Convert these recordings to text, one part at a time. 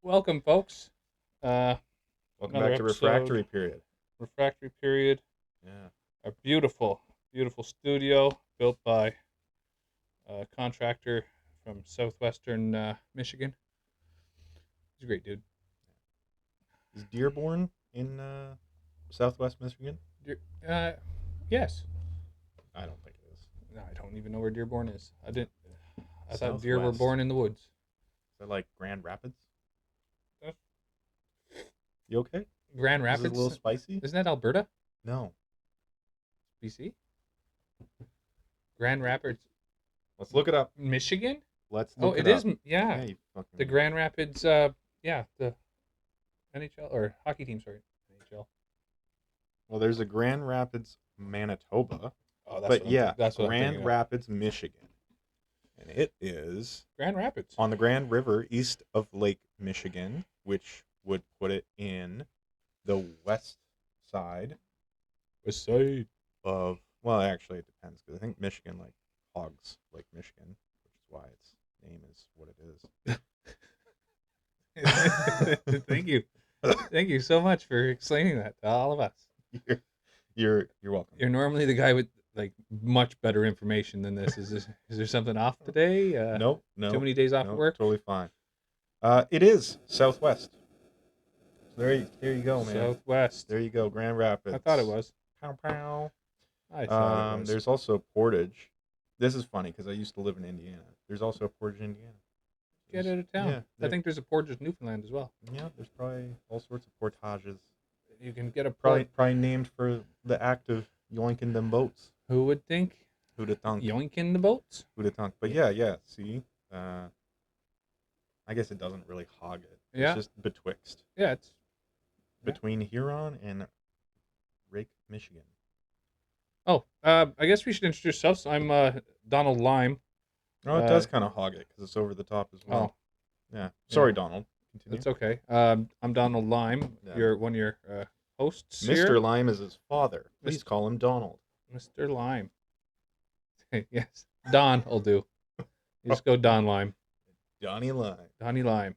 Welcome, folks. Welcome Another back to Refractory episode, Period. Refractory Period. Yeah. A beautiful, beautiful studio built by a contractor from southwestern Michigan. He's a great dude. Is Dearborn in Southwest Michigan? Uh, yes. I don't think it is. No, I don't even know where Dearborn is. I didn't. I thought deer were Southwest. born in the woods. Is that like Grand Rapids? Uh, You okay? Grand Is it a Rapids. little spicy? Isn't that Alberta? No. BC. Grand Rapids, Let's look it up. Michigan. Let's Oh, look it it is. up. Yeah, Yeah, you fucking. the Grand Rapids. Yeah, the NHL or hockey team. Sorry, NHL. Well, there's a Grand Rapids, Manitoba. Oh, that's But what yeah, that's what I'm Grand thinking of. Rapids, Michigan. And it is Grand Rapids. on the Grand River east of Lake Michigan, which would put it in the west side West Side. of, well, actually it depends because I think Michigan like hogs Lake Michigan, which is why its name is what it is. Thank you so much for explaining that to all of us. You're welcome. You're normally the guy with like much better information than this. Is there something off today? No, Too many days off of work. totally fine. It is Southwest. So there you go, man. Southwest. There you go, Grand Rapids. I thought it was. Pow pow. I thought it was. There's also Portage. This is funny because I used to live in Indiana. There's also Portage, Indiana. Get out of town. Yeah, I think there's a Portage, Newfoundland as well. Yeah, there's probably all sorts of portages. You can get a Probably named for the act of yoinking them boats. Who would think? Who'da thunk? Yoinking the boats. Who'da thunk? But yeah. See, I guess it doesn't really hog it. Yeah. It's just betwixt. Yeah, it's Between Huron and Rake, Michigan. Oh, I guess we should introduce ourselves. I'm Donald Lime. Oh, it does kind of hog it because it's over the top as well. Yeah. Sorry, Donald. Continue. It's okay. I'm Donald Lime. Yeah. You're one of your hosts Mr. here. Lime is his father. Please Mr. call him Donald. Mr. Lime. Yes, Don will do. You just go Don Lime. Donnie Lime. Donnie Lime.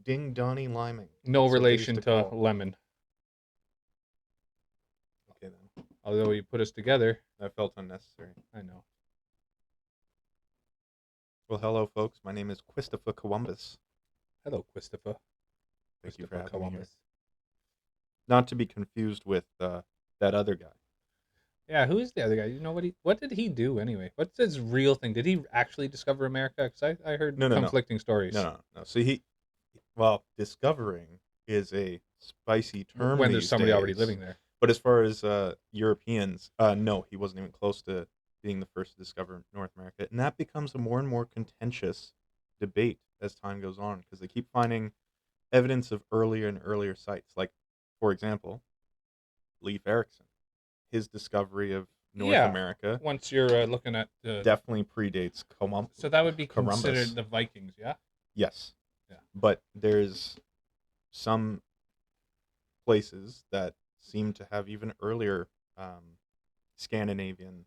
Ding Donnie Liming. No That's what they relation used to call it. Lemon. Okay, then. Although you put us together. That felt unnecessary. I know. Well, hello, folks. My name is Christopher Columbus. Hello, Christopher. Thank you for Christopher having me here. Columbus. Not to be confused with that other guy. Yeah, who is the other guy? You know what did he do anyway? What's his real thing? Did he actually discover America? Because I heard No. conflicting stories. No. So discovering is a spicy term When these there's somebody days. already living there. But as far as Europeans, no, he wasn't even close to being the first to discover North America. And that becomes a more and more contentious debate as time goes on because they keep finding evidence of earlier and earlier sites. Like, for example, Leif Erikson. His discovery of North America Once you're looking at the definitely predates Columbus. So that would be Columbus. considered the Vikings, yeah? Yes. Yeah. But there's some places that seem to have even earlier Scandinavian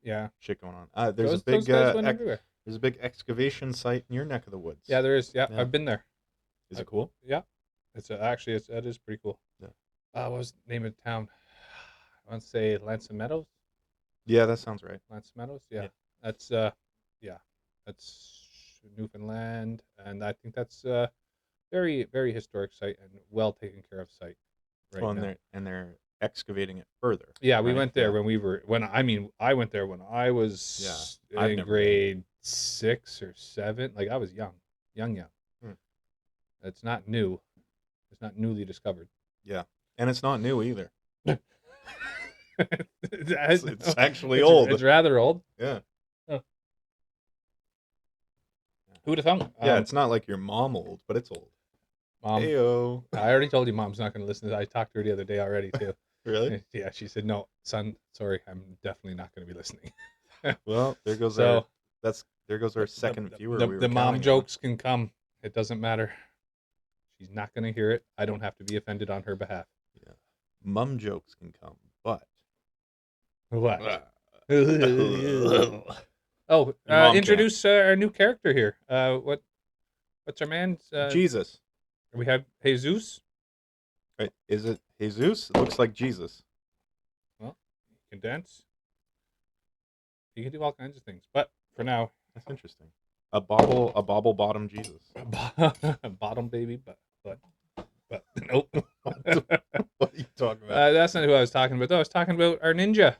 Yeah. shit going on. There's Those a big guys went everywhere. there's a big excavation site in your neck of the woods. Yeah, there is. Yeah, Yeah. I've been there. Is it cool? Yeah. That is pretty cool. Yeah. What was the name of the town? I want to say Lansing Meadows. Yeah, that sounds right. Lansing Meadows. Yeah. Yeah. That's Newfoundland, and I think that's a very very historic site and well taken care of site. Right Well, now. they're excavating it further. Yeah, we right? went there Yeah. I went there when I was I've in never grade 6 or 7. Like I was young. Hmm. It's not new. It's not newly discovered. Yeah, and it's not new either. it's, It's actually old. It's rather old. Yeah. Who would have thunk? Yeah, it's not like your mom old, but it's old. Mom. Heyo. I already told you mom's not going to listen to that. I talked to her the other day already too. Really? Yeah, she said, "No, son, sorry, I'm definitely not going to be listening." Well, there goes So, our second viewer. The, we were the mom counting on. jokes can come. It doesn't matter. She's not going to hear it. I don't have to be offended on her behalf. Yeah. Mum jokes can come, but What? Your Oh, mom introduce our new character here. What What's our man's? Jesus. We have Jesus. Right? Is it Jesus? It looks like Jesus. Well, he can dance. He can do all kinds of things. But for now, That's interesting. A bobble bottom Jesus. bottom baby, but nope. What are you talking about? That's not who I was talking about. Though I was talking about our ninja.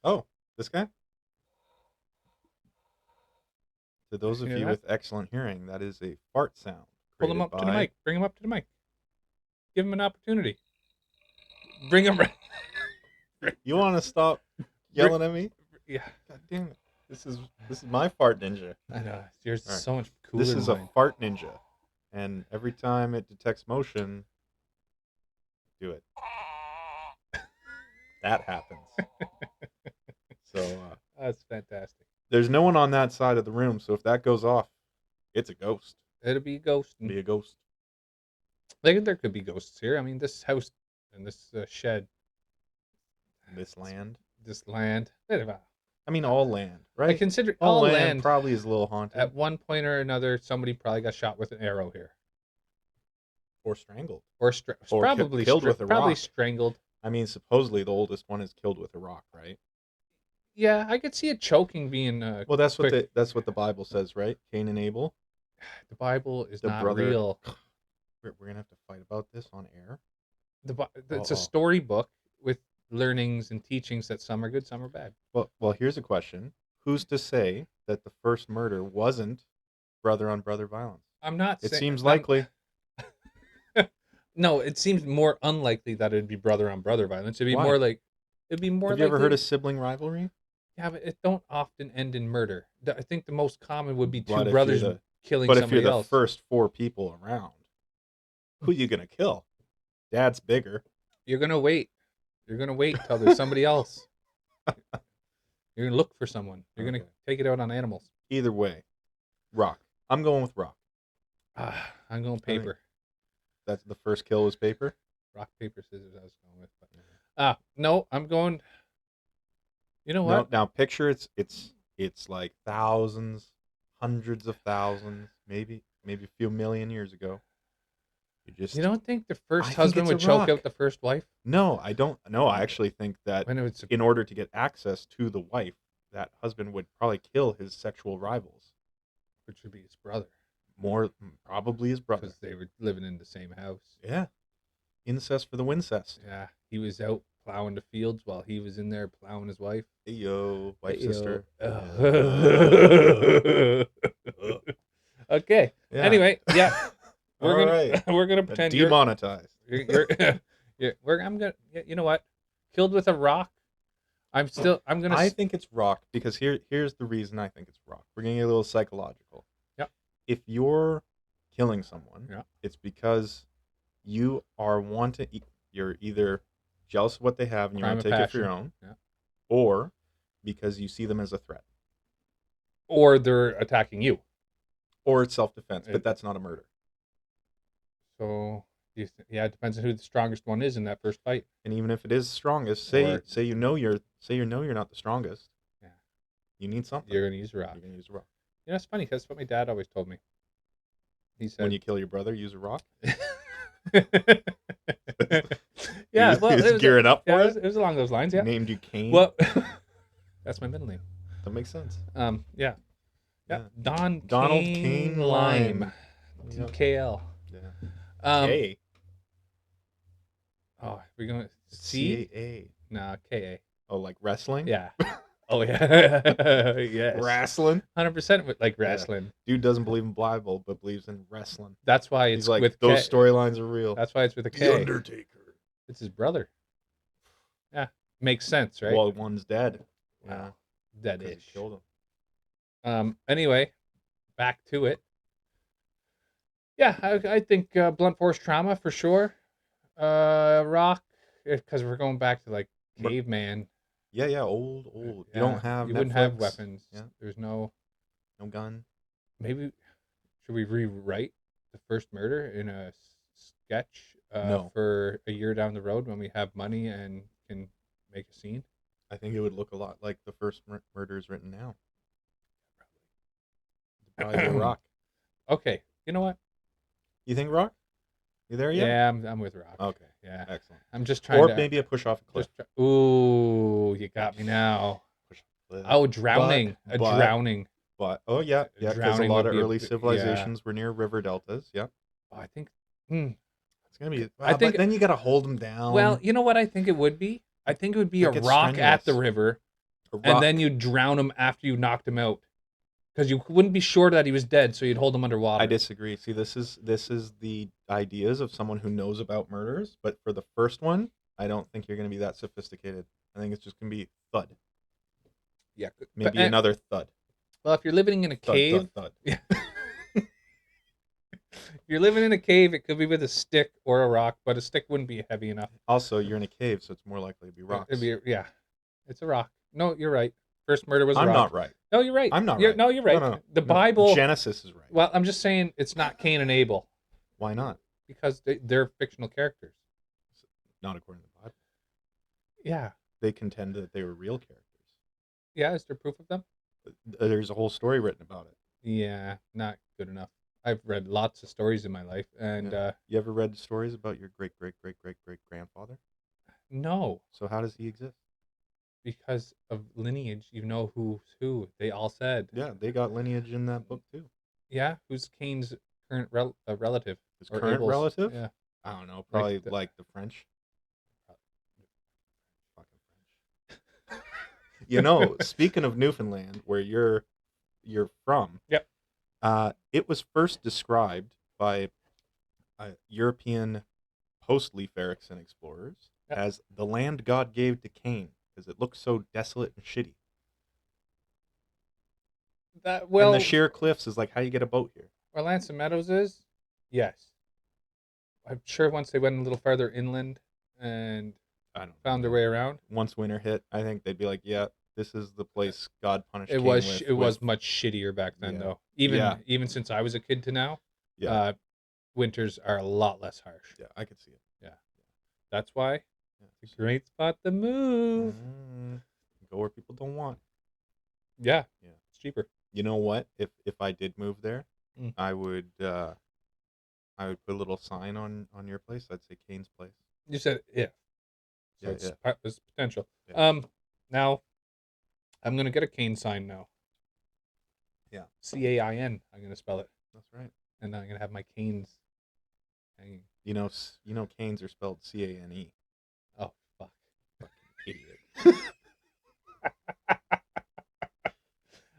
Oh, this guy? To those You of hear you that? with excellent hearing, that is a fart sound Pull him created up to the by. mic. Bring him up to the mic. Give him an opportunity. Bring him right. You want to stop yelling at me? Yeah, God damn it! This is my fart ninja. I know. Yours is All right. so much cooler This is than a mine. fart ninja, and every time it detects motion, do it. That happens. So That's fantastic. there's no one on that side of the room, so if that goes off, it's a ghost. It'll be ghosts. Be a ghost. There could be ghosts here. I mean, this house and this shed, This land. this land. I mean, all land, I right? consider All all land land. probably is a little haunted At one point or another, somebody probably got shot with an arrow here, or strangled. or Or probably killed with a probably rock. strangled. I mean, supposedly the oldest one is killed with a rock, right? Yeah, I could see it choking being Well, that's what quick. the Bible says, right? Cain and Abel, The Bible is the not brother. real. We're gonna have to fight about this on air. It's a Uh-oh. storybook with learnings and teachings that some are good, some are bad. Well, here's a question: who's to say that the first murder wasn't brother on brother violence? I'm not It saying seems likely. No, it seems more unlikely that it'd be brother on brother violence. Why? It'd be more Have you ever likely. heard of sibling rivalry? Yeah, but it don't often end in murder. I think the most common would be two But if you're brothers the killing but if you're somebody the else. first four people around, who you gonna kill? Dad's bigger. You're gonna wait. You're gonna wait till there's somebody else. You're gonna look for someone. You're gonna Okay. take it out on animals. Either way, rock. I'm going with rock. I'm going paper. That's the first kill was paper. Rock, paper, scissors. I was going with. But, no, I'm going. You know No, what? now picture it's like thousands, hundreds of thousands, maybe a few million years ago. You don't think the first I think husband it's would a choke rock. out the first wife? No, I don't. No, I actually think that When it's in order to get access to the wife, that husband would probably kill his sexual rivals. which would be his brother, More probably his brother. because they were living in the same house. Yeah, incest for the wincest. Yeah, he was out plowing the fields while he was in there plowing his wife. Hey yo, wife Hey, yo. sister. Okay. Yeah. Alright, yeah. We're All gonna right. we're gonna pretend you're Demonetized. I'm gonna. You know what? Killed with a rock. I'm gonna. I think it's rock because here's the reason I think it's rock. We're getting a little psychological. Yep. If you're killing someone, Yeah. it's because you are you're either jealous of what they have and you Crime want of to take it for your passion. own, Yeah. or because you see them as a threat, Or they're attacking you. or it's self-defense. But that's not a murder. So it depends on who the strongest one is in that first fight. And even if it is strongest, Or- say you know you're not the strongest. Yeah. You need something. You're gonna use a rock. You're gonna use a rock. You know, it's funny. That's what my dad always told me. He said, When you kill your brother, use a rock. Yeah, well, He's gearing up for it. It was along those lines. Yeah. Named you Cain. Well, that's my middle name. That makes sense. Yeah. Yeah. Donald Cain Lime. Yeah. DKL. Yeah. K. Oh, we're going C? CAA. Nah, KA. Oh, like wrestling? Yeah. Oh yeah. Yes. Wrestling? 100% like wrestling. Dude doesn't believe in Bible, but believes in wrestling. That's why He's it's like, with those K. storylines are real. That's why it's with a The K. Undertaker. It's his brother. Yeah. Makes sense, right? Well, one's dead. Wow. 'Cause Dead-ish. he killed him. Anyway, back to it. Yeah, I think blunt force trauma for sure. Rock, because we're going back to like caveman. Yeah, old. Yeah, You don't have you wouldn't have Netflix. weapons. Yeah. There's no. No gun. Should we rewrite the first murder in a sketch No. for a year down the road when we have money and can make a scene? I think it would look a lot like the first murders written now. Probably The Rock. Okay, You know what? You think Rock? You there yet? Yeah, I'm with Rock. Okay, Yeah. excellent. I'm just trying Or to maybe a push off a cliff. ooh, you got me now. Push off a cliff. Oh, drowning. A drowning. Oh yeah, because a Drowning lot would of be early yeah. civilizations were near river deltas. Yeah, Oh, I think hmm, it's gonna be. I think But then you got to hold them well, down. you know what I think it would be? I think it would be a That gets rock at the strenuous. river, A and rock. then you drown him after you knocked him out. Because you wouldn't be sure that he was dead, so you'd hold him underwater. I disagree. See, this is the ideas of someone who knows about murders, but for the first one, I don't think you're going to be that sophisticated. I think it's just going to be thud. Yeah. Maybe another thud. Well, if you're living in a Thud, cave, thud, thud. if you're living in a cave, it could be with a stick or a rock, but a stick wouldn't be heavy enough. Also, you're in a cave, so it's more likely to be rocks. It'd be yeah, it's a rock. No, you're right. First murder was a I'm rock. not right. No, you're right. I'm not right. No, you're right. No. The Bible. Genesis is right. Well, I'm just saying it's not Cain and Abel Why not? because they're fictional characters. Not according to the Bible. Yeah. They contend that they were real characters. Yeah. Is there proof of them? There's a whole story written about it. Yeah. Not good enough. I've read lots of stories in my life, and You ever read stories about your great great great great great grandfather? no, So how does he exist? because of lineage, you know who's who. They all said. Yeah, they got lineage in that book too. Yeah. Who's Cain's current relative? His Or current Abel's? relative? Yeah. I don't know. Probably the- like the French. Fucking French. You know, speaking of Newfoundland, where you're from, Yep. it was first described by European post-Leif Erikson explorers Yep. as the land God gave to Cain because it looks so desolate and shitty. That well, And the sheer cliffs is like how you get a boat here. where Lanson Meadows is, yes. I'm sure once they went a little farther inland and I don't know. found their way around, Once winter hit, I think they'd be like, "Yeah, this is the place God punished." it Cain was with, it was with- much shittier back then, Yeah. though. Yeah. Even since I was a kid to now, Yeah, winters are a lot less harsh. yeah, I could see it. That's why Yeah. it's a great spot to move. Go where people don't want. Yeah, Yeah. it's cheaper. You know what? If I did move there, Mm. I would put a little sign on your place. I'd say Kane's place. You said if, so Yeah, it's potential. Yeah. Now I'm gonna get a Cain sign now. Yeah. CAIN. I'm gonna spell it, That's right. and I'm gonna have my canes hanging. You know, Canes are spelled CANE. Oh fuck! Idiot.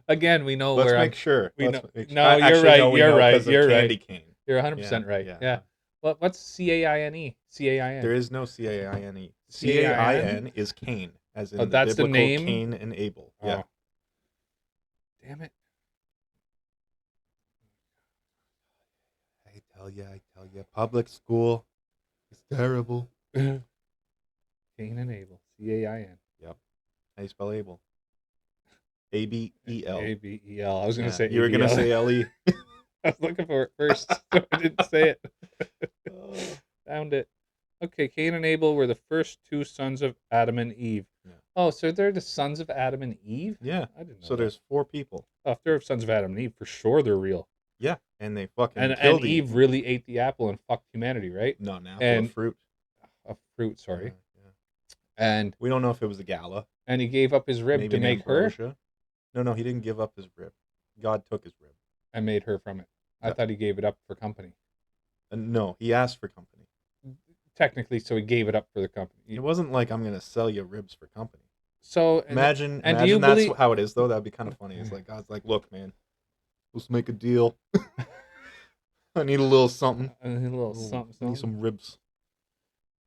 Again, we know Let's where make sure. we Let's know- make sure. no, I- you're actually, right, no, we you're know right, 'cause of you're right. Candy cane. You're 100% right. Yeah. What's CAINE? CAIN. There is no CAINE. CAIN? CAIN is Cain, as in Oh, that's the biblical name? Cain and Abel. Yeah. Oh. Damn it. I tell you, public school is terrible. Cain and Abel. CAIN. How do you spell Abel? ABEL. ABEL. I was gonna say You were gonna ABL. say LE. I was looking for it first, so I didn't say it. Found it. Okay, Cain and Abel were the first two sons of Adam and Eve. Yeah. Oh, so they're the sons of Adam and Eve? Yeah. I didn't know. So there's 4 people. Oh, if they're sons of Adam and Eve, for sure they're real. Yeah, and they fucking And killed Eve really ate the apple and fucked humanity, right? No, an apple and- of fruit. A fruit, sorry. Yeah. And We don't know if it was a gala. he gave up his rib Maybe to an make her ambrosia. No, he didn't give up his rib. God took his rib. and made her from it. I Yeah. thought he gave it up for company. No, he asked for company. Technically, so he gave it up for the company. It wasn't like I'm gonna sell you ribs for company. So Imagine do you that's believe- how it is though. That'd be kind of funny. It's like God's like, look, man, let's make a deal. I need a little something. a little I something. need some ribs.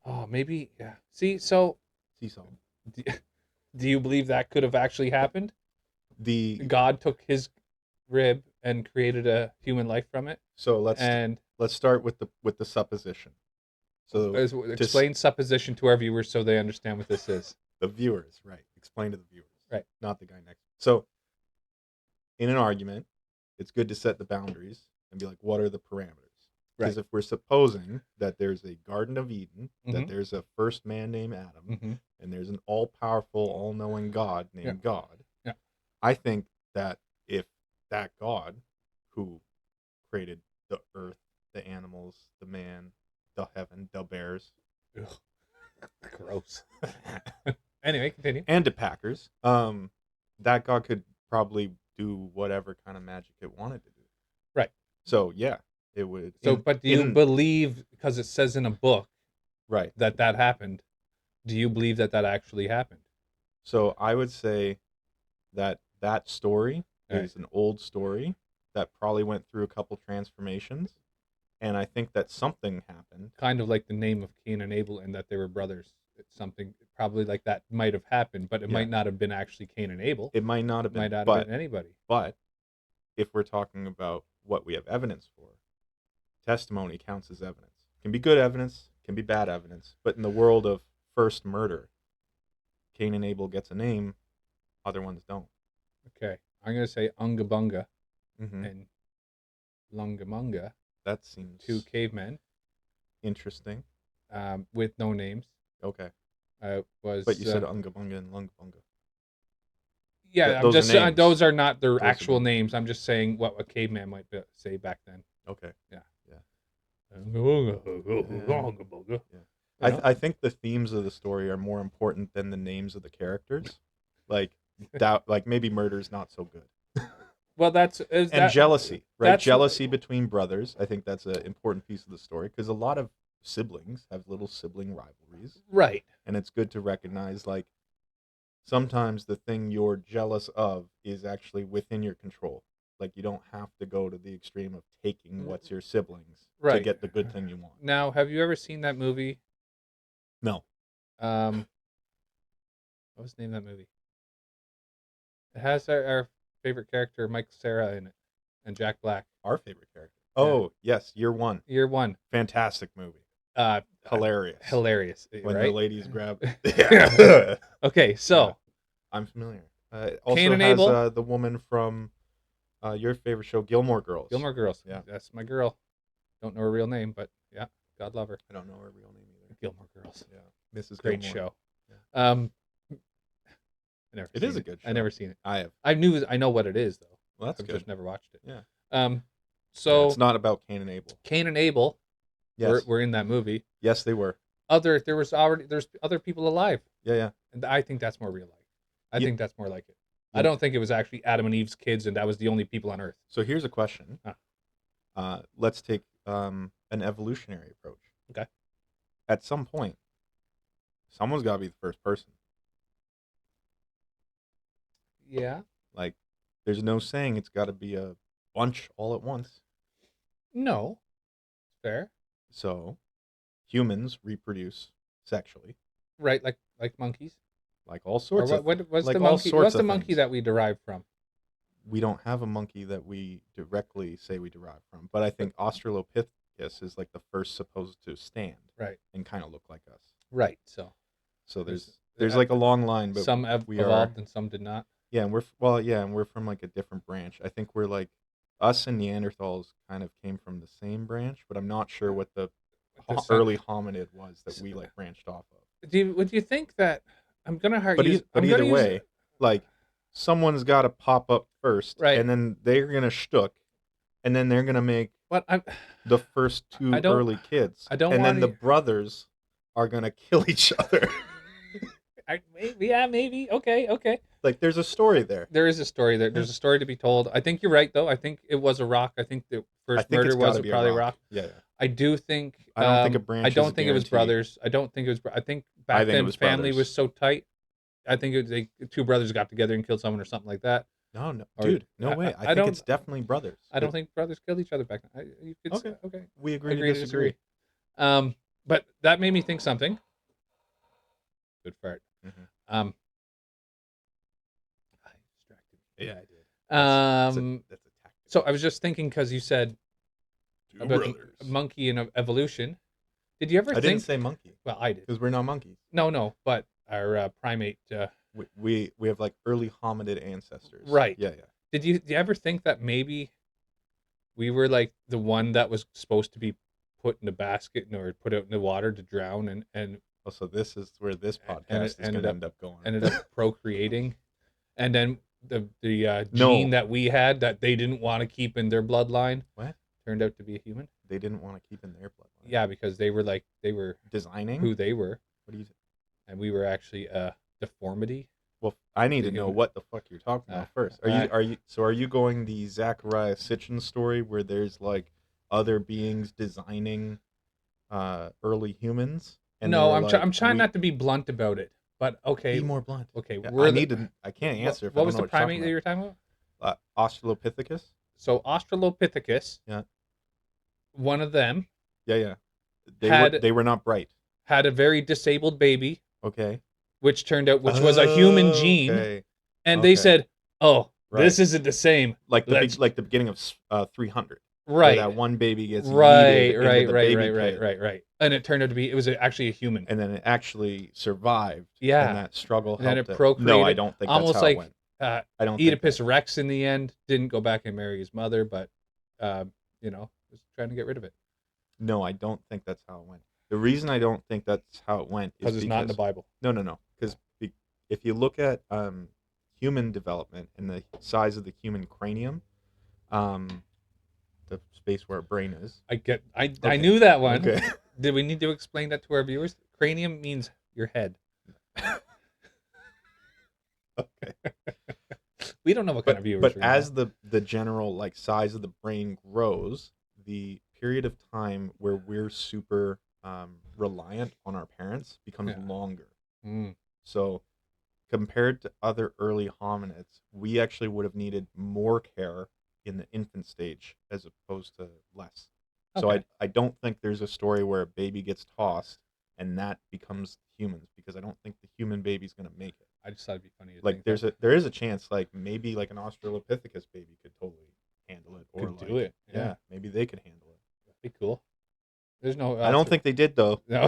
Oh, maybe. Yeah. See, so See something. do you believe that could have actually happened? The God took his rib and created a human life from it, so let's and start with the supposition. So explain supposition to our viewers so they understand what this is. the viewers, right? Explain to the viewers, Right. Not the guy next. So in an argument, it's good to set the boundaries and be like, what are the parameters? Because if we're supposing that there's a Garden of Eden, that Mhm. there's a first man named Adam, Mm-hmm. and there's an all-powerful, all-knowing God named God, Yeah. I think that if that God who created the earth, the animals, the man, the heaven, the bears, Ugh, gross. Anyway, continue. and the Packers. That god could probably do whatever kind of magic it wanted to do. Right. So yeah, it would. So, but do you believe, because it says in a book right that happened? Do you believe that actually happened? So I would say that story Right. is an old story that probably went through a couple transformations, and I think that something happened. Kind of like the name of Cain and Abel, and that they were brothers. It's something probably like that might have happened, but it might not have been actually Cain and Abel. It might not have been. Might not have been anybody. But if we're talking about what we have evidence for, testimony counts as evidence. It can be good evidence, can be bad evidence, but in the world of first murder, Cain and Abel gets a name, other ones don't. Okay, I'm gonna say Unga Bunga Mm-hmm. and Lungamunga. That seems 2 cavemen. Interesting. With no names. Okay. Was but you said Unga Bunga and Lunga Bunga. Yeah, I'm just those are not their actual names. I'm just saying what a caveman might say back then. Okay. Yeah. I think the themes of the story are more important than the names of the characters. Like like maybe murder's not so good. Well, jealousy, right? Jealousy between brothers. I think that's an important piece of the story because a lot of siblings have little sibling rivalries. Right. And it's good to recognize, like, sometimes the thing you're jealous of is actually within your control. Like, you don't have to go to the extreme of taking what's your siblings to get the good thing you want. Now, have you ever seen that movie? No. What was the name of that movie? It has our favorite character, Mike Cera, in it, and Jack Black. Our favorite character. Oh, yes, Year One. Year One. Fantastic movie. Hilarious. Hilarious. When the ladies grab. Okay, so. Yeah, I'm familiar. Also Cain and has Abel. The woman from your favorite show, Gilmore Girls. Gilmore Girls. Yeah. That's my girl. Don't know her real name, but yeah, God love her. I don't know her real name either. Gilmore Girls. Yeah. Mrs. Great Gilmore. show. Yeah. It is a good show. I never seen it. I have. I know what it is though. Well, that's I've good. just never watched it. Yeah. So it's not about Cain and Abel. Cain and Abel. Yes. Were in that movie. Yes, they were. There's other people alive. Yeah. And I think that's more real life. I think that's more like it. I don't think it was actually Adam and Eve's kids and that was the only people on Earth. So here's a question. Let's take an evolutionary approach. Okay. At some point, someone's got to be the first person. Yeah. Like, there's no saying it's got to be a bunch all at once. No. Fair. So, humans reproduce sexually. Right, like monkeys. Like all sorts of what's like the monkey? What's the monkey that we derive from? We don't have a monkey that we directly say we derive from, but I think Australopithecus is like the first supposed to stand, right, and kind of look like us. Right. So there's like a long line, but some evolved and some did not. Yeah, and we're from like a different branch. I think we're like us and Neanderthals kind of came from the same branch, but I'm not sure what the early hominid was that we like branched off of. Would you think that I'm gonna hurt you? But either way, like someone's got to pop up first, right, and then they're gonna shtuck, and then they're gonna make the first two early kids, and then the brothers are gonna kill each other. Maybe. Okay. Like, there's a story there. There is a story there. There's a story to be told. I think you're right, though. I think it was a rock. I think the first murder was probably a rock. Yeah. I do think. I don't think a branch. I don't think it was brothers. I don't think it was. I think back then family was so tight. I think two brothers got together and killed someone or something like that. No, dude, no way. I think it's definitely brothers. I don't think brothers killed each other back then. Okay. We agree to disagree. But that made me think something. Good fart. Mm-hmm. I distracted. Yeah, I did. That's a tactic. So I was just thinking because you said about the monkey and evolution. Did you ever think? I didn't say monkey. Well, I did. Because we're not monkeys. No, but our primate. We have like early hominid ancestors. Right. Yeah. Did you ever think that maybe we were like the one that was supposed to be put in a basket or put out in the water to drown and so this is where this podcast is going to end up going. Ended up procreating, and then the gene that we had that they didn't want to keep in their bloodline. What? turned out to be a human. They didn't want to keep in their bloodline. Yeah, because they were Designing who they were, What do you? and we were actually a deformity. Well, I need The to know human- what the fuck you're talking about first. Are you going the Zachariah Sitchin story where there's like other beings designing early humans and they No, were like, I'm trying not to be blunt about it, but okay, be more blunt. okay. Yeah, We're I can't answer if I what don't was know the what you're primate talking that you were talking about? about. Australopithecus. So Australopithecus, Yeah, one of them yeah. had They were not bright. had a very disabled baby, Okay. which was a human gene, Okay. and they said, "Oh, this Right. isn't the same." Like Let's the beginning of 300. Where right, that one baby gets right, yeeted right, into the right, baby right, right, pit, right, right, and it turned out to be actually a human. and then it actually survived. Yeah, And that struggle and then helped it it. procreated. No, I don't think that's almost how like it went. uh, I don't think Oedipus that. Rex in the end didn't go back and marry his mother, but was trying to get rid of it No, I don't think that's how it went. The reason I don't think that's how it went is because it's not in the Bible. No. Because if you look at human development and the size of the human cranium, the space where a brain is. I Okay. knew that one. Okay. Did we need to explain that to our viewers? Cranium means your head. Okay. We don't know what kind of viewers. But as the general like size of the brain grows, the period of time where we're super reliant on our parents becomes longer. So compared to other early hominids, we actually would have needed more care in the infant stage as opposed to less. So I don't think there's a story where a baby gets tossed and that becomes humans, because I don't think the human baby's gonna make it. I just thought it'd be funny. Like there is a chance like maybe like an Australopithecus baby could totally handle it, or could do it. Yeah, maybe they could handle it. That'd be cool. There's no. I don't think they did though. No.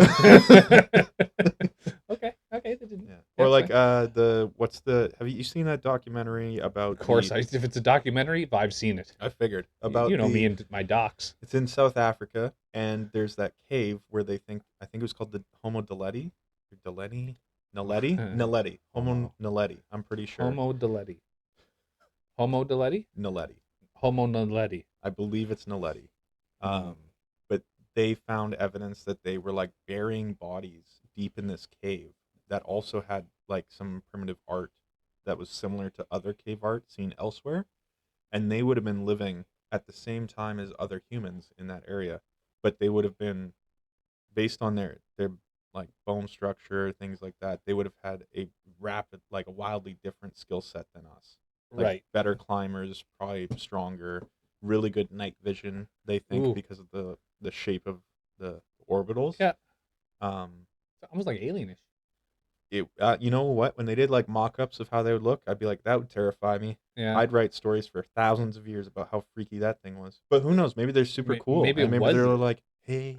Okay. They didn't. Yeah. That's Or like fine. have you seen that documentary about? Of course, if it's a documentary, I've seen it. I figured about me and my docs. It's in South Africa, and there's that cave where I think it was called the Homo Naledi. Homo Naledi. I'm pretty sure. Homo Naledi. Homo Naledi. Naledi. Homo Naledi. I believe it's Naledi. But they found evidence that they were like burying bodies deep in this cave that also had like some primitive art that was similar to other cave art seen elsewhere, and they would have been living at the same time as other humans in that area, but they would have been based on their like bone structure, things like that. They would have had a wildly different skill set than us. Like Right. Better climbers, probably stronger, really good night vision, they think, because of the shape of the orbitals. Yeah. It's almost like alienish. You know what? When they did like mock-ups of how they would look, I'd be like, that would terrify me. Yeah. I'd write stories for thousands of years about how freaky that thing was. But who knows? Maybe they're super cool. Maybe they're like, hey,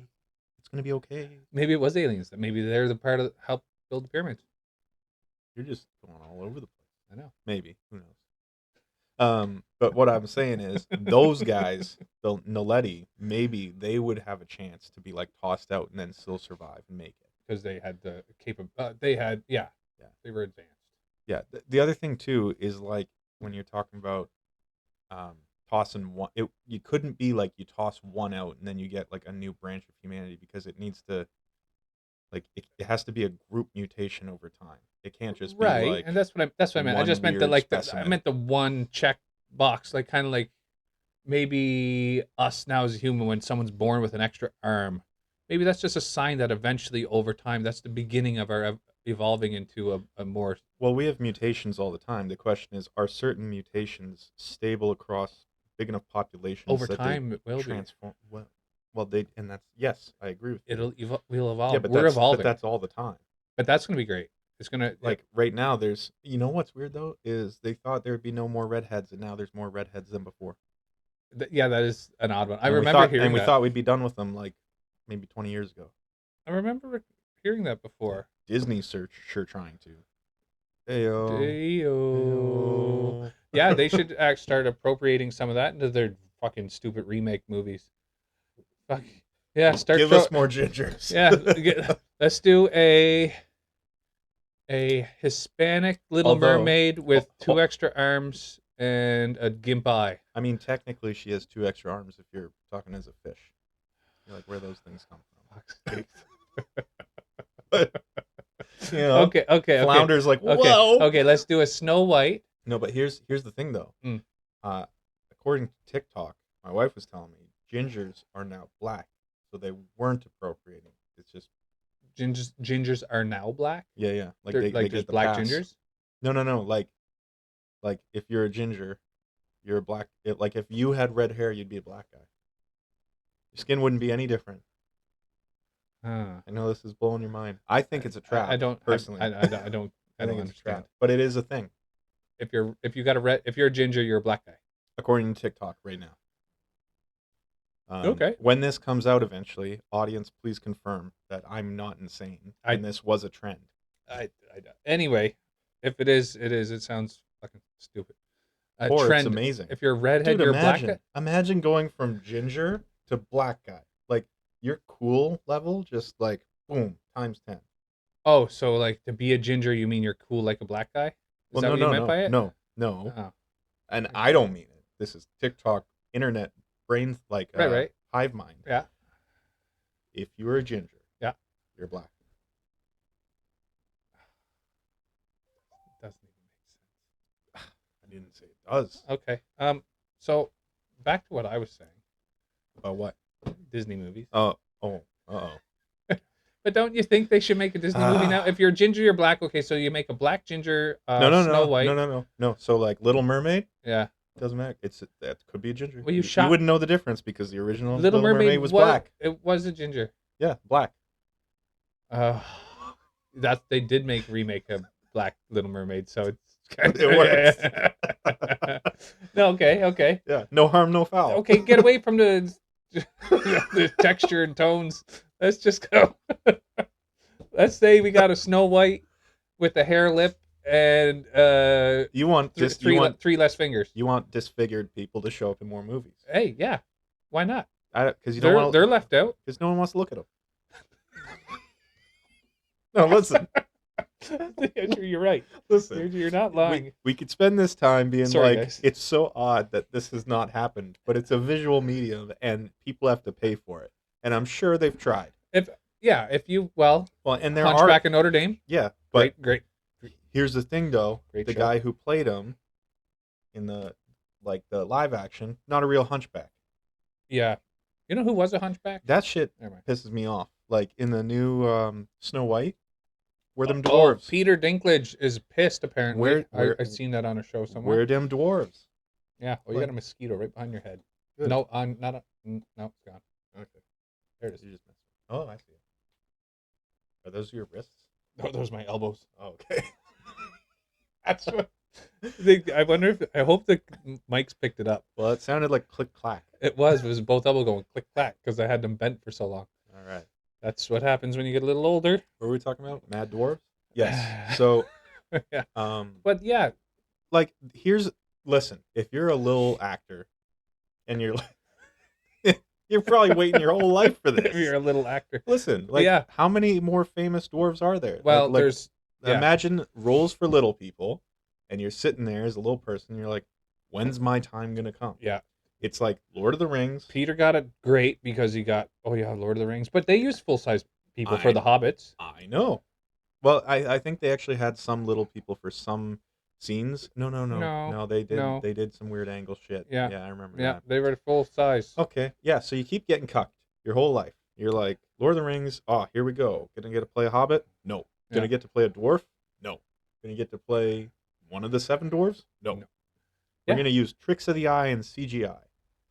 it's gonna be okay. Maybe it was aliens. Maybe they're the part of help build the pyramids. You're just going all over the place. I know. Maybe. Who knows? But what I'm saying is, those guys, the Naledi, maybe they would have a chance to be like tossed out and then still survive and make it. Because they had the they were advanced. Yeah. The other thing too is like when you're talking about tossing one, you couldn't be like you toss one out and then you get like a new branch of humanity, because it needs to like it has to be a group mutation over time. It can't just be right. like, And that's what I meant. I just meant I meant the one check box, like kind of like maybe us now as a human when someone's born with an extra arm. Maybe that's just a sign that eventually, over time, that's the beginning of our evolving into a more... Well, we have mutations all the time. The question is, are certain mutations stable across big enough populations over that time they it will transform? And that's, yes, I agree with you. We'll evolve. Yeah, but we're evolving. But that's all the time. But that's going to be great. It's going to... Like, right now, there's... You know what's weird, though? Is they thought there would be no more redheads, and now there's more redheads than before. Yeah, that is an odd one. I remember hearing that. And we thought we'd be done with them, like, maybe 20 years ago. I remember hearing that before. Disney's sure trying to. Heyo. Heyo. Yeah, they should start appropriating some of that into their fucking stupid remake movies. Fuck. Yeah, Give us more gingers. Yeah, let's do a Hispanic Little Mermaid with two extra arms and a gimp eye. I mean, technically, she has 2 extra arms if you're talking as a fish. You're like, where those things come from? But, Okay. Flounder's like, whoa. Okay. Let's do a Snow White. No, but here's the thing though. Mm. According to TikTok, my wife was telling me gingers are now black, so they weren't appropriating. It's just Gingers are now black. yeah. Like they there's get the black pass. gingers. No. Like if you're a ginger, you're a black. Like if you had red hair, you'd be a black guy. Your skin wouldn't be any different. Huh. I know this is blowing your mind. I think it's a trap. I don't personally. I don't understand. But it is a thing. If you're a ginger, you're a black guy. According to TikTok right now. Okay. When this comes out eventually, audience, please confirm that I'm not insane and this was a trend. Anyway, if it is, it is. It sounds fucking stupid. Or trend, it's amazing. If you're a redhead, Dude, you're a black guy. Imagine going from ginger to black guy. Like your cool level, just like boom, times 10. Oh, so like to be a ginger, you mean you're cool like a black guy? Is that what you meant by it? No. Oh. And I don't mean it. This is TikTok, internet, brain, like right. hive mind. Yeah. If you're a ginger, yeah, you're black. Doesn't even make sense. I didn't say it does. Okay. So back to what I was saying. About what? Disney movies. Uh-oh. But don't you think they should make a Disney movie now? If you're ginger, you're black. Okay, so you make a black ginger, Snow White. No. So like Little Mermaid? Yeah. Doesn't matter. That could be a ginger. Well, you wouldn't know the difference because the original Little Mermaid was black. It was a ginger. Yeah, black. They did remake a black Little Mermaid, so it's it works. No, okay. Yeah, no harm, no foul. Okay, get away from the texture and tones. Let's just go. Let's say we got a Snow White with a hair lip and you want three less fingers. You want disfigured people to show up in more movies. Hey, yeah, why not? Because they're left out. Because no one wants to look at them. No, listen. You're right. Listen, you're not lying. We could spend this time being guys. It's so odd that this has not happened, but it's a visual medium and people have to pay for it. And I'm sure they've tried. And there Hunchback of Notre Dame. Yeah, but great. Here's the thing, though. Great the show. guy who played him in the live action, not a real hunchback. Yeah, you know who was a hunchback? That shit pisses me off. Like in the new Snow White, where them dwarves. Peter Dinklage is pissed. Apparently, I've seen that on a show somewhere. Where them dwarves? Yeah. Well, you got a mosquito right behind your head. Good. No, no, it's gone. Okay. There it is. You just missed it. Oh, I see it. Are those your wrists? No, those are my elbows. Oh, okay. That's what. I wonder if I hope the mics picked it up. Well, it sounded like click clack. It was both elbows going click clack because I had them bent for so long. All right. That's what happens when you get a little older. What were we talking about? Mad dwarves? Yes. So, yeah. But yeah, like listen. If you're a little actor, and you're like, you're probably waiting your whole life for this. If you're a little actor. Listen, how many more famous dwarves are there? Well, there's. Imagine roles for little people, and you're sitting there as a little person. You're like, when's my time gonna come? Yeah. It's like Lord of the Rings. Peter got it great because he got Lord of the Rings, but they used full size people for the Hobbits. I know. Well, I think they actually had some little people for some scenes. No. They did. No. They did some weird angle shit. Yeah, I remember. Yeah, that. they were full size. Okay, yeah. So you keep getting cucked your whole life. You're like Lord of the Rings. Oh, here we go. Gonna get to play a Hobbit? No. Gonna get to play a dwarf? No. Gonna get to play one of the 7 dwarves? No. We're gonna use tricks of the eye and CGI.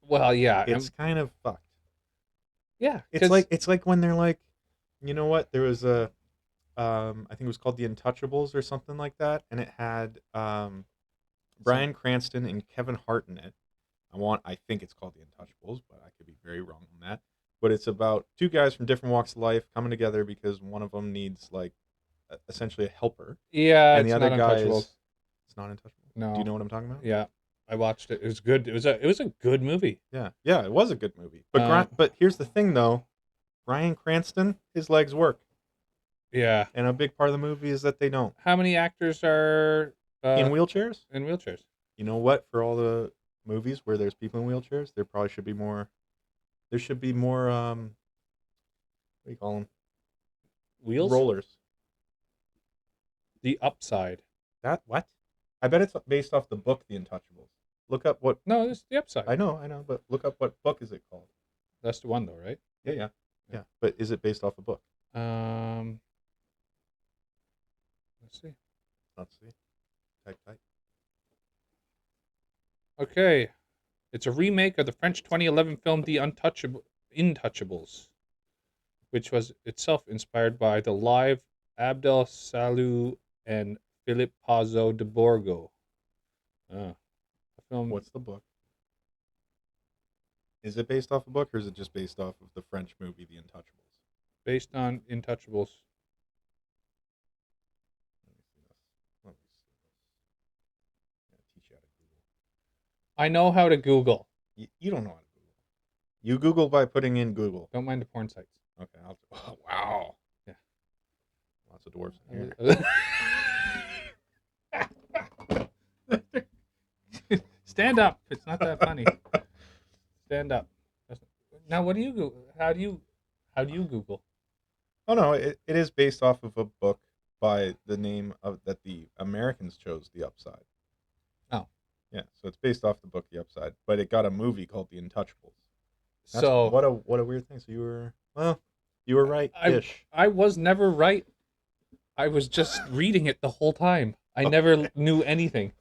Well, yeah, it's kind of fucked. Yeah, it's like when they're like, you know what? There was a, I think it was called The Untouchables or something like that, and it had Bryan Cranston and Kevin Hart in it. I think it's called The Untouchables, but I could be very wrong on that. But it's about 2 guys from different walks of life coming together because one of them needs like essentially a helper. Yeah, and the other guy is. It's not Untouchable. No. Do you know what I'm talking about? Yeah. I watched it. It was good. It was a good movie. Yeah, it was a good movie. But here's the thing, though. Bryan Cranston, his legs work. Yeah. And a big part of the movie is that they don't. How many actors are in wheelchairs? In wheelchairs. You know what? For all the movies where there's people in wheelchairs, there probably should be more. There should be more. What do you call them? Wheels? Rollers. The Upside. That what? I bet it's based off the book The Untouchables. Look up what. No, this is The Upside. I know, but look up what book is it called? That's the one though, right? Yeah. But is it based off a book? Let's see. Let's see. Type. Okay. It's a remake of the French 2011 film The Intouchables, which was itself inspired by the live Abdel Salou and Philippe Pazzo de Borgo. The film. What's the book? Is it based off a book, or is it just based off of the French movie The Untouchables? Based on Intouchables. Let me see this. I'm gonna teach you how to Google. I know how to Google. You don't know how to Google. You Google by putting in Google. Don't mind the porn sites. Okay. Oh, wow. Yeah. Lots of dwarfs in here. Stand up. It's not that funny. Stand up. Now, what do you Google? How do you Google? Oh no, it is based off of a book by the name of that the Americans chose, The Upside. Oh. Yeah, so it's based off the book The Upside, but it got a movie called The Untouchables. So what a weird thing. So you were right ish. I was never right. I was just reading it the whole time. I never knew anything.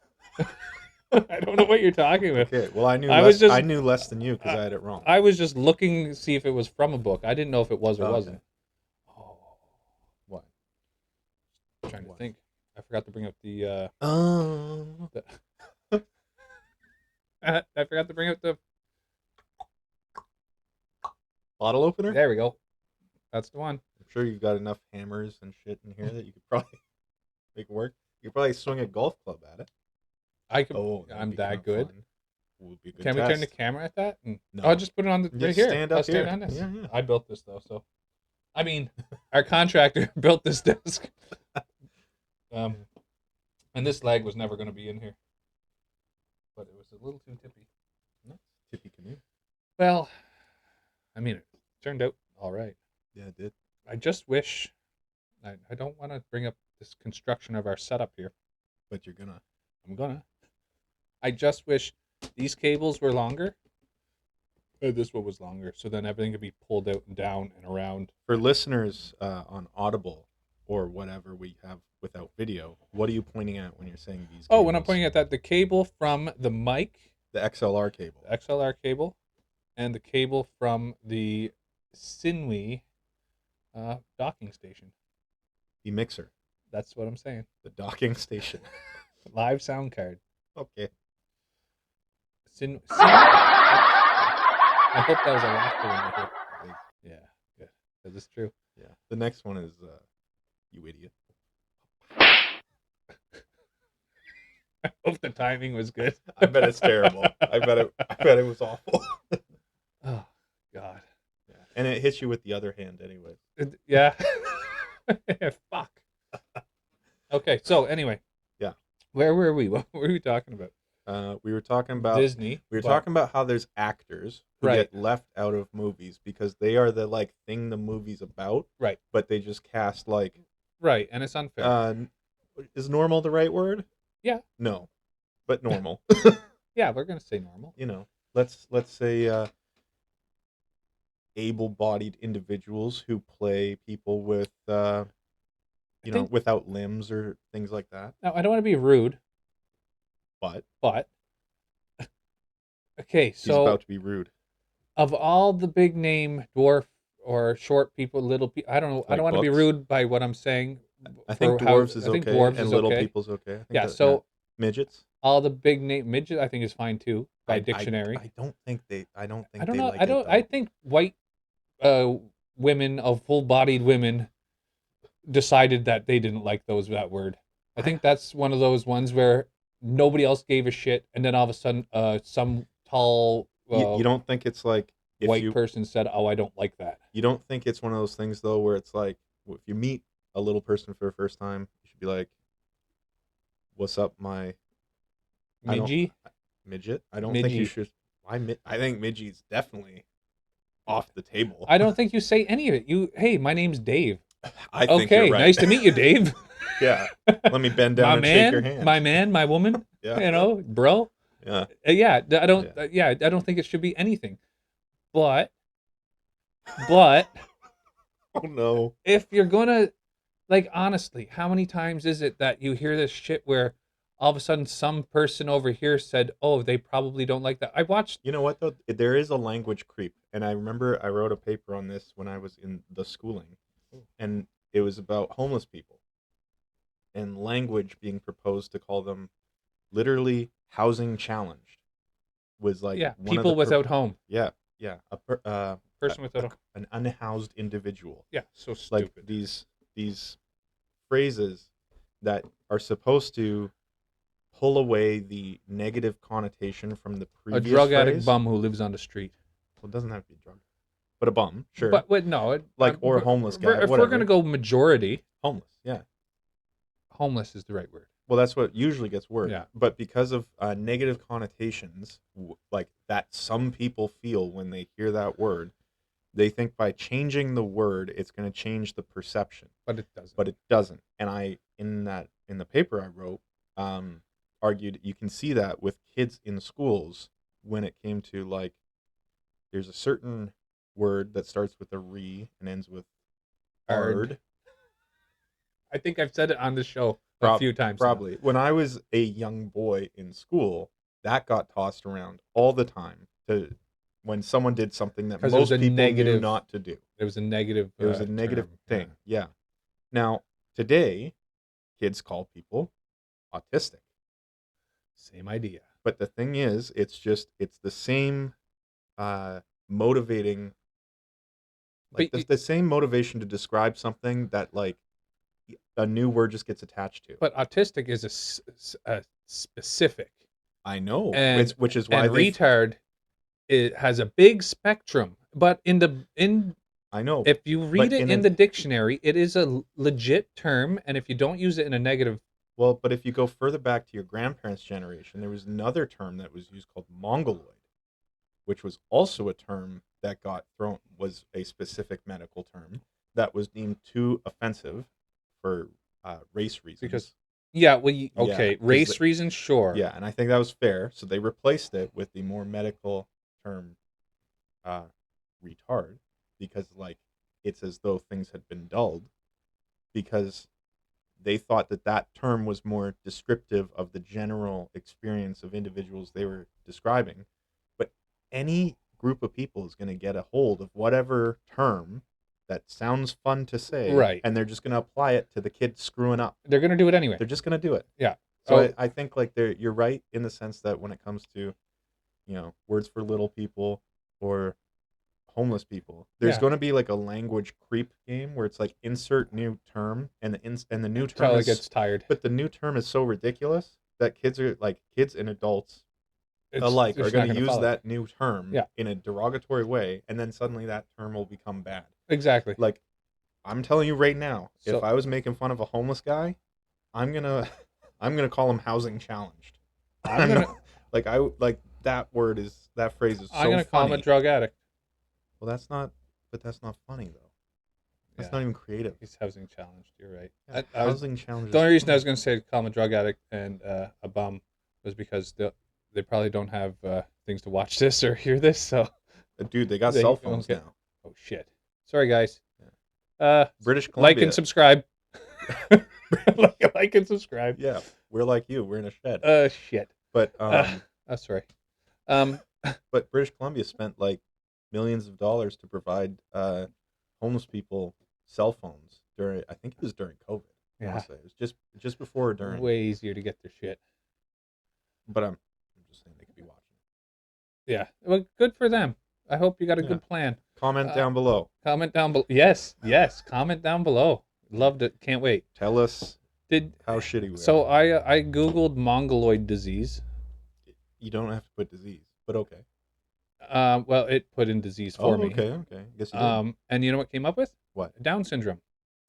I don't know what you're talking about. Okay, well I knew less than you because I had it wrong. I was just looking to see if it was from a book. I didn't know if it was or wasn't. Oh. What? I'm trying to think. I forgot to bring up the I forgot to bring up the bottle opener? There we go. That's the one. I'm sure you got enough hammers and shit in here that you could probably make it work. You could probably swing a golf club at it. I could. I'm that good. Can we turn the camera at that? No. I'll just put it on right here. Stand up here. Stand on this. Yeah. I built this though, so I mean, our contractor built this desk. And this leg was never going to be in here, but it was a little too tippy. Tippy canoe. Well, I mean, it turned out all right. Yeah, it did. I just wish. I don't want to bring up this construction of our setup here, but you're gonna. I'm gonna. I just wish these cables were longer. This one was longer, so then everything could be pulled out and down and around. For listeners on Audible or whatever we have without video, what are you pointing at when you're saying these cables? Oh, when I'm pointing at that, the cable from the mic. The XLR cable. The XLR cable. And the cable from the Sinwi docking station. The mixer. That's what I'm saying. The docking station. Live sound card. Okay. I hope that was a laughter in there. Yeah, good. That is true. Yeah. The next one is you idiot. I hope the timing was good. I bet it's terrible. I bet it was awful. Oh God. Yeah. And it hits you with the other hand anyway. Yeah. Fuck. Okay, so anyway. Yeah. Where were we? What were we talking about? We were talking about Disney. We were talking about how there's actors who get left out of movies because they are the thing the movie's about. Right. But they just cast Right, and it's unfair. Is normal the right word? Yeah. No. But normal. Yeah, we're gonna say normal. Let's say able-bodied individuals who play people with without limbs or things like that. Now, I don't want to be rude. But okay, so he's about to be rude. Of all the big name dwarf or short people, little people, I don't know. I don't want to be rude by what I'm saying. I think dwarves is okay, and little people's okay. Midgets. All the big name midget, I think is fine too by dictionary. I don't think they. I don't think. I don't they know. Like I don't. It, I think white women of full-bodied women decided that they didn't like that word. I think that's one of those ones where nobody else gave a shit, and then all of a sudden, some tall you don't think it's like white person said, "Oh, I don't like that." You don't think it's one of those things though, where it's like if you meet a little person for the first time, you should be like, "What's up, my Midgie? Midget? I don't think you should. I think Midgie's definitely off the table. I don't think you say any of it. Hey, my name's Dave. I think you're right. Nice to meet you, Dave. Yeah. Let me bend down and shake your hand. My man, my woman. Yeah. Bro. Yeah. Yeah. I don't. I don't think it should be anything. But. Oh no. If you're gonna, like, honestly, how many times is it that you hear this shit where all of a sudden some person over here said, "Oh, they probably don't like that." I watched. You know what though? There is a language creep, and I remember I wrote a paper on this when I was in the schooling, and it was about homeless people, and language being proposed to call them, literally housing challenged, was like people without home. Yeah. Person without an unhoused individual. Yeah, so stupid. Like these phrases that are supposed to pull away the negative connotation from the previous a drug phrase. Addict bum who lives on the street. Well, it doesn't have to be a drug, but a bum, sure. But no, or a homeless guy. If we're gonna go majority, homeless, yeah, homeless is the right word. Well, that's what usually gets word. Yeah. But because of negative connotations, like that, some people feel when they hear that word. They think by changing the word, it's going to change the perception. But it doesn't. But it doesn't. And I, in the paper I wrote, argued you can see that with kids in schools when it came to, like, there's a certain word that starts with a re and ends with ard. I think I've said it on the show a few times. Probably. Now. When I was a young boy in school, that got tossed around all the time when someone did something that most people knew not to do. It was a negative. It was a negative thing. Yeah. Now, today, kids call people autistic. Same idea. But the thing is, it's the same motivating, like the same motivation to describe something that, like, a new word just gets attached to. But autistic is a specific. I know, which is why retard. It has a big spectrum, but I know, if you read it in the dictionary, it is a legit term, and if you don't use it in a negative. Well, but if you go further back to your grandparents' generation, there was another term that was used called mongoloid, which was also a term that was a specific medical term that was deemed too offensive for race reasons. Race reasons, sure. Yeah, and I think that was fair, so they replaced it with the more medical term retard, because, like, it's as though things had been dulled, because they thought that term was more descriptive of the general experience of individuals they were describing. But any group of people is going to get a hold of whatever term that sounds fun to say, right? And they're just going to apply it to the kid screwing up. They're going to do it anyway. They're just going to do it. Yeah. So I think, like, you're right in the sense that when it comes to, words for little people or homeless people, there's going to be, like, a language creep game where it's like insert new term, and the new term gets tired. But the new term is so ridiculous that kids and adults alike are going to use that new term in a derogatory way, and then suddenly that term will become bad. Exactly. Like, I'm telling you right now, if I was making fun of a homeless guy, I'm gonna call him housing challenged. That phrase is so funny. I'm gonna call him a drug addict. Well, that's not funny though. That's not even creative. He's housing challenged. You're right. Yeah, housing challenged. The only reason I was gonna say call him a drug addict and a bum was because they probably don't have things to watch this or hear this. So, dude, they got cell phones now. Oh shit! Sorry, guys. British Columbia. Like and subscribe. like and subscribe. Yeah, we're like you. We're in a shed. Shit. But sorry. But British Columbia spent like millions of dollars to provide homeless people cell phones during. I think it was during COVID. Yeah. It was just before or during. Way easier to get their shit. But I'm just saying they could be watching. Yeah. Well, good for them. I hope you got a good plan. Comment down below. Comment down below. Yes. Comment down below. Loved it. Can't wait. Tell us how shitty we are. So I googled mongoloid disease. You don't have to put disease, but okay. Well, it put in disease for me. Okay. Guess you did. And you know what came up with? What? Down syndrome.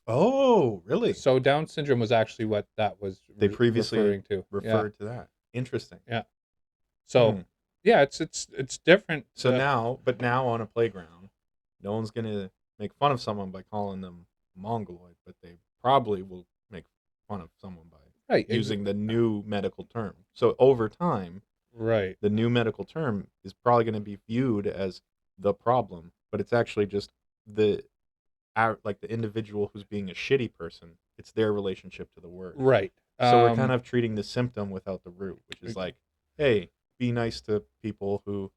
Oh, really? So Down syndrome was actually what that was. They previously referring to that. Interesting. Yeah. So yeah, it's different. So now on a playground, no one's gonna make fun of someone by calling them mongoloid, but they probably will make fun of someone by using the new medical term. So over time, right, the new medical term is probably going to be viewed as the problem, but it's actually just the like the individual who's being a shitty person. It's their relationship to the word. right. So we're kind of treating the symptom without the root, which is like, hey, be nice to people who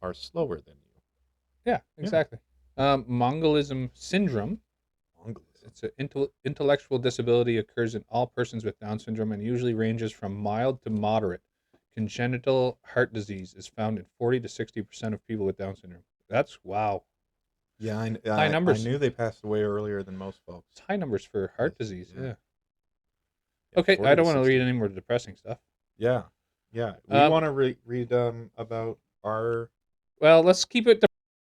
are slower than you. Yeah, exactly. Mongolism syndrome. It's an intellectual disability, occurs in all persons with Down syndrome and usually ranges from mild to moderate. Congenital heart disease is found in 40 to 60% of people with Down syndrome. That's wow. Yeah, high numbers. I knew they passed away earlier than most folks. It's high numbers for heart disease. Yeah. Okay, I don't want to read any more depressing stuff. Yeah. We want to read about our. Well, let's keep it